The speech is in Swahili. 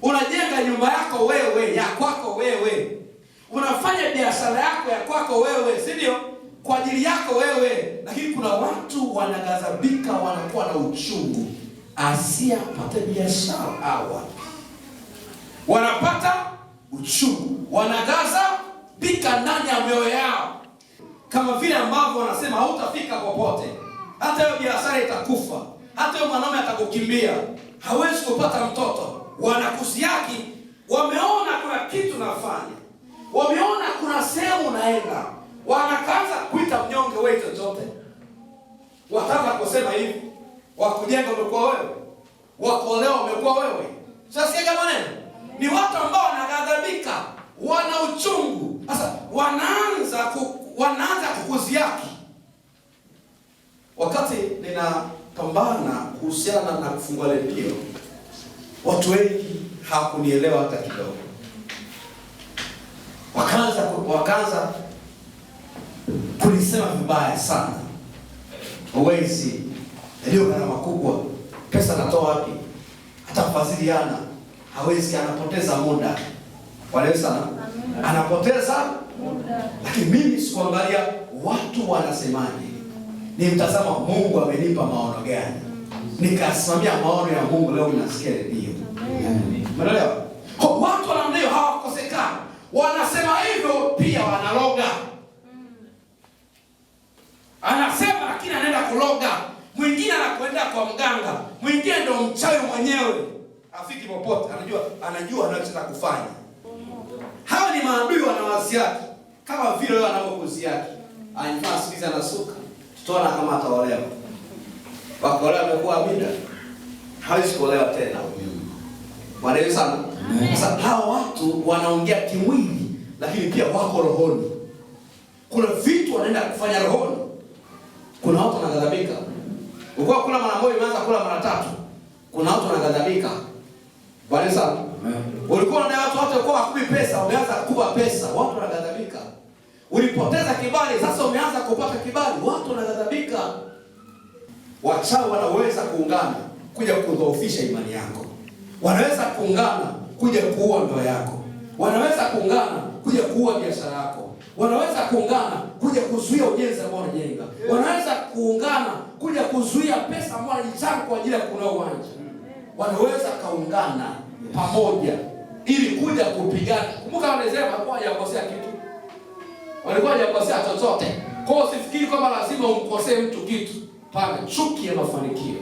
Unajenga nyumba yako wewe, ya kwako wewe. Unafanya biashara yako ya kwako wewe, si ndio? Kwa ajili yako wewe. Lakini kuna watu wanaghadhabika, wanakuwa na uchungu. Asiyapate biashara hawa wanapata uchungu, wanaghadhabika ndani ya mioyo yao, kama vile ambavyo wanasema hautafika popote. Hata hiyo biashara itakufa, hata hiyo mwanaume atakukimbia, hawezi kupata mtoto. Wanakusiaki, wameona kuna kitu nafanya, wameona kuna sehemu naenda, wanakaza kuita mnyonge wewe chochote. Wataka kusema hivi, wakujenga umekuwa wewe, wakuolewa umekuwa wewe. Sasa sikia maneno, ni watu ambao wanaghadhabika, wana uchungu. Sasa wanaanza kukuziaki. Wakati ninapambana kuhusiana na kufungua redio, watu wengi hawakunielewa hata kidogo. Wakaanza kulisema vibaya sana. Uwezi, ndio gharama kubwa, pesa natoa wapi? Hata mfadhiliana hawezi, anapoteza muda. Wale sana anapoteza muda. Lakini mimi sikuangalia watu wanasemaje, ni mtazama Mungu amenipa maono gani, nikasimamia maono ya Mungu. Leo mnasikia redio, umeelewa? Watu wanamleo hawakosekana, wanasema hivyo pia wanaloga. Anasema lakini anaenda kuloga. Mwingine anakwenda kwa mganga, mwingine ndio mchawi mwenyewe, afiki popote, anajua anachotaka kufanya. Hawa ni maadui wanawaziaki, kama vile wao wanavyokuziaki. Anifaa sikiza na suka, tutaona kama ataolewa. Wakolewa amekuwa Amida, hawezi kuolewa tena huyu. Wanaelewa sana. Sasa hawa watu wanaongea kimwili, lakini pia wako rohoni. Kuna vitu wanaenda kufanya rohoni. Kuna watu wanaghadhabika. Ukua kula mara moja umeanza kula mara tatu. Kuna watu wanaghadhabika. Bwana sana. Ulikuwa na watu wote kwa kukupa pesa, umeanza kukupa pesa, watu wanaghadhabika. Ulipoteza kibali, sasa umeanza kupata kibali, watu wanaghadhabika. Wachawi wanaweza kuungana kuja kudhoofisha imani yako. Wanaweza kuungana kuja kuua ndoa yako. Wanaweza kuungana kuja kuua biashara yako. Wanaweza kuungana kuja kuzuia ujenzi ambao unajenga. Wanaweza kuungana kuja kuzuia pesa ambayo unaichanga kwa ajili ya kununua uwanja. Wanaweza kaungana pamoja ili kuja kupigana. Kumbuka wanasema kwa yakosea kitu, walikuwa yakosea chochote. Kwa hiyo usifikiri kwamba lazima umkosee mtu kitu. Pana chuki ya mafanikio.